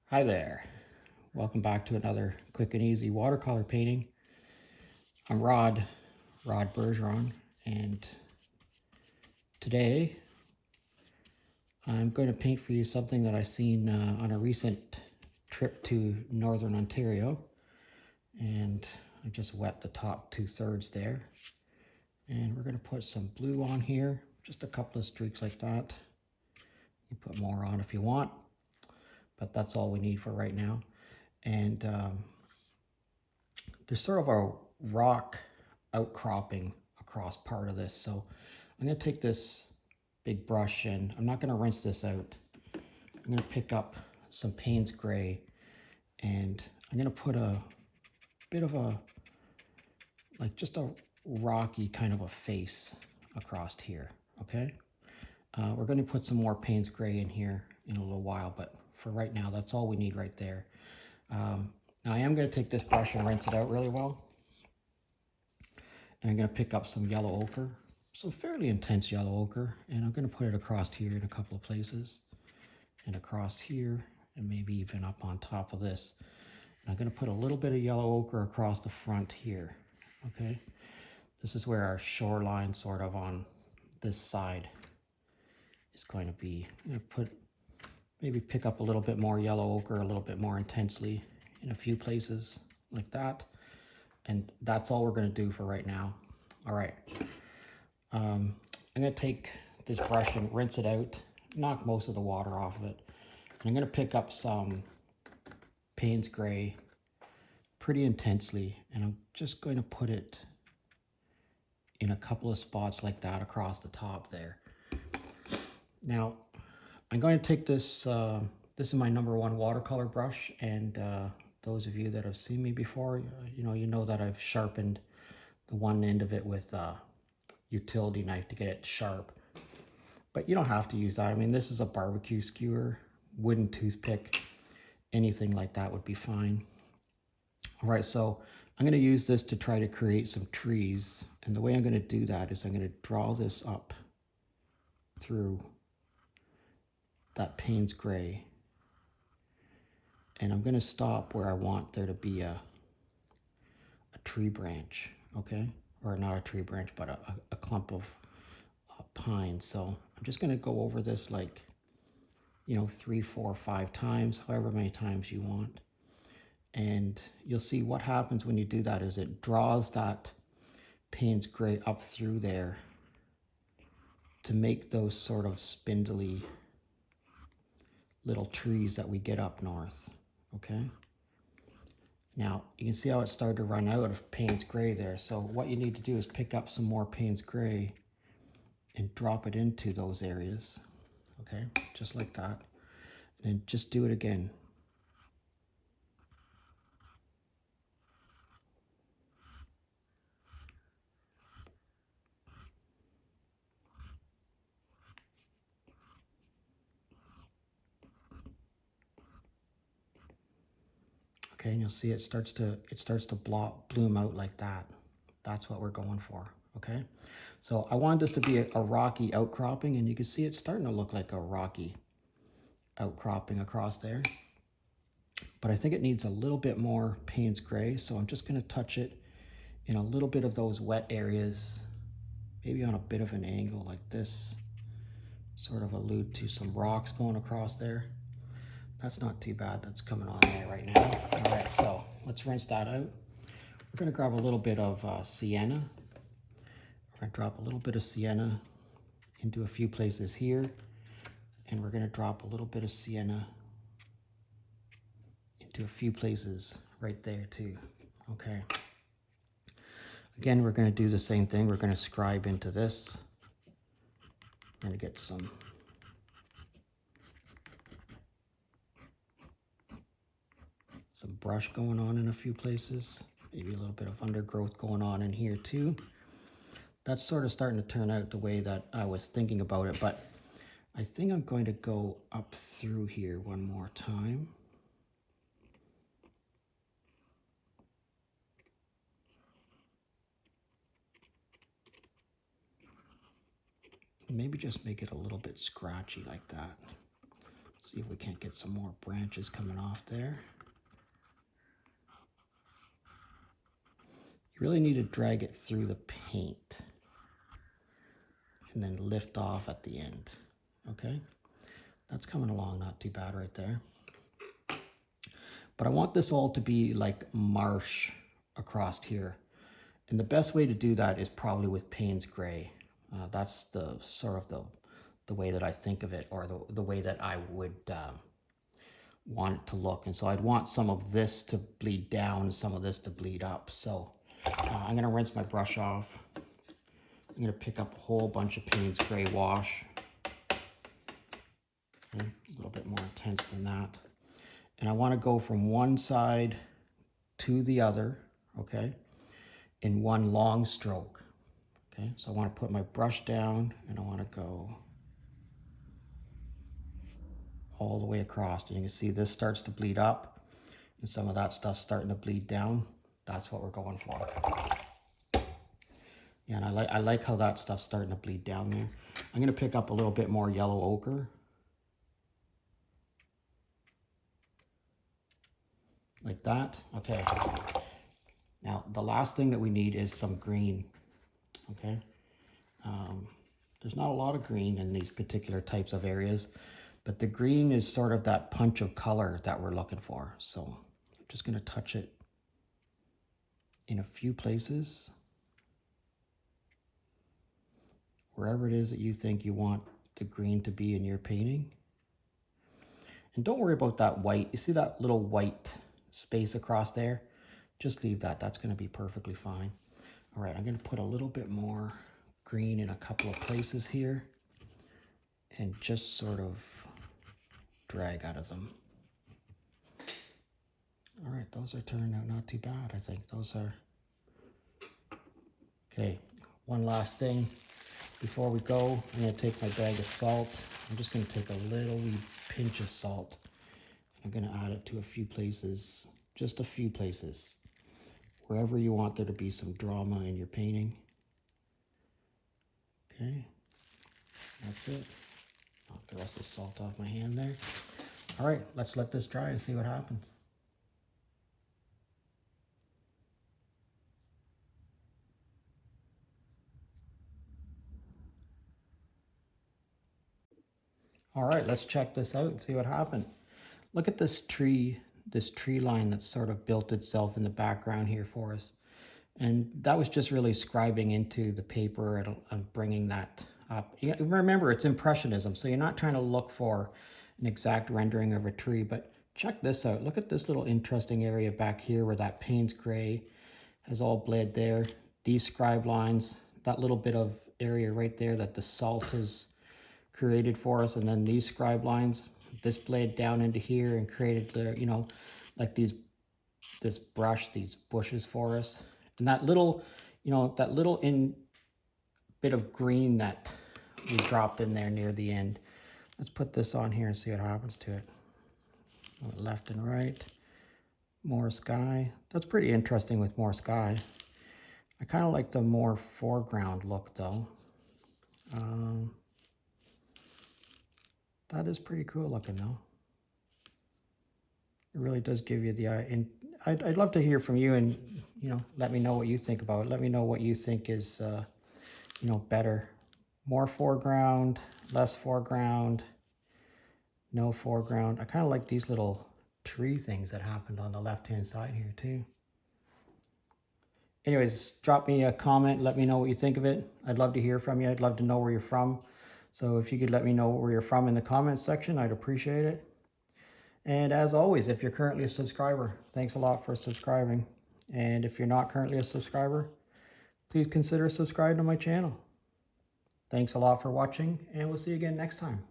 Hi there. Welcome back to another quick and easy watercolor painting. I'm Rod Bergeron, and today I'm going to paint for you something that I seen on a recent trip to Northern Ontario, and I just wet the top 2/3 there. And we're going to put some blue on here, just a couple of streaks like that. You put more on if you want, but that's all we need for right now. And there's sort of a rock outcropping across part of this. So I'm going to take this big brush and I'm not going to rinse this out. I'm going to pick up some Payne's gray and I'm going to put a bit of a, like just a rocky kind of a face across here, okay? We're going to put some more Payne's gray in here in a little while, but for right now, that's all we need right there. Now I am going to take this brush and rinse it out really well. And I'm going to pick up some yellow ochre, some fairly intense yellow ochre, and I'm going to put it across here in a couple of places, and across here, and maybe even up on top of this. And I'm going to put a little bit of yellow ochre across the front here, okay? This is where our shoreline sort of on this side is going to be. I'm going to maybe pick up a little bit more yellow ochre, a little bit more intensely in a few places like that. And that's all we're going to do for right now. All right. I'm going to take this brush and rinse it out, knock most of the water off of it. And I'm going to pick up some Payne's gray pretty intensely, and I'm just going to put it in a couple of spots like that across the top there. Now, I'm going to take this, this is my #1 watercolor brush, and those of you that have seen me before, you know that I've sharpened the one end of it with a utility knife to get it sharp. But you don't have to use that. I mean, this is a barbecue skewer, wooden toothpick, anything like that would be fine. All right, so I'm going to use this to try to create some trees. And the way I'm going to do that is I'm going to draw this up through that Payne's gray. And I'm going to stop where I want there to be a tree branch, okay? Or not a tree branch, but a clump of pine. So I'm just going to go over this like, 3, 4, 5 times, however many times you want. And you'll see what happens when you do that is it draws that Payne's gray up through there to make those sort of spindly little trees that we get up north, okay? Now, you can see how it started to run out of Payne's gray there. So what you need to do is pick up some more Payne's gray and drop it into those areas, okay? Just like that. And just do it again. Okay, and you'll see it starts to bloom out like that. That's what we're going for, okay? So I want this to be a rocky outcropping, and you can see it's starting to look like a rocky outcropping across there. But I think it needs a little bit more Payne's gray, so I'm just going to touch it in a little bit of those wet areas, maybe on a bit of an angle like this, sort of allude to some rocks going across there. That's not too bad. That's coming on there right now. All right, so let's rinse that out. We're going to grab a little bit of sienna. We're going to drop a little bit of sienna into a few places here. And we're going to drop a little bit of sienna into a few places right there too. Okay. Again, we're going to do the same thing. We're going to scribe into this. We're going to get some brush going on in a few places. Maybe a little bit of undergrowth going on in here too. That's sort of starting to turn out the way that I was thinking about it, but I think I'm going to go up through here one more time. Maybe just make it a little bit scratchy like that. See if we can't get some more branches coming off there. You really need to drag it through the paint and then lift off at the end, okay? That's coming along not too bad right there. But I want this all to be like marsh across here. And the best way to do that is probably with Payne's gray. That's the sort of the way that I think of it, or the way that I would want it to look. And so I'd want some of this to bleed down and some of this to bleed up. So I'm gonna rinse my brush off. I'm gonna pick up a whole bunch of Payne's gray wash. Okay, a little bit more intense than that. And I wanna go from one side to the other, okay, in one long stroke. Okay, so I want to put my brush down and I want to go all the way across. And you can see this starts to bleed up and some of that stuff's starting to bleed down. That's what we're going for. Yeah, and I like how that stuff's starting to bleed down there. I'm going to pick up a little bit more yellow ochre. Like that. Okay. Now, the last thing that we need is some green. Okay. There's not a lot of green in these particular types of areas, but the green is sort of that punch of color that we're looking for. So I'm just going to touch it in a few places. Wherever it is that you think you want the green to be in your painting. And don't worry about that white. You see that little white space across there? Just leave that. That's going to be perfectly fine. All right, I'm going to put a little bit more green in a couple of places here and just sort of drag out of them. All right, those are turning out not too bad, I think. Those are... Okay, one last thing before we go. I'm going to take my bag of salt. I'm just going to take a little wee pinch of salt. I'm going to add it to a few places, just a few places, wherever you want there to be some drama in your painting. Okay, that's it. Knock the rest of the salt off my hand there. All right, let's let this dry and see what happens. All right, let's check this out and see what happened. Look at this tree line that's sort of built itself in the background here for us. And that was just really scribing into the paper and bringing that up. Remember, it's Impressionism, so you're not trying to look for an exact rendering of a tree, but check this out. Look at this little interesting area back here where that Payne's gray has all bled there. These scribe lines, that little bit of area right there that the salt has created for us, and then these scribe lines, this bled down into here and created the, you know, like this brush, these bushes for us. And that little, you know, that little bit of green that we dropped in there near the end. Let's put this on here and see what happens to it. Left and right. More sky. That's pretty interesting with more sky. I kind of like the more foreground look though. That is pretty cool looking though. It really does give you the, and I'd love to hear from you and, you know, let me know what you think about it. Let me know what you think is, you know, better. More foreground, less foreground, no foreground. I kind of like these little tree things that happened on the left-hand side here too. Anyways, drop me a comment. Let me know what you think of it. I'd love to hear from you. I'd love to know where you're from. So if you could let me know where you're from in the comments section, I'd appreciate it. And as always, if you're currently a subscriber, thanks a lot for subscribing. And if you're not currently a subscriber, please consider subscribing to my channel. Thanks a lot for watching, and we'll see you again next time.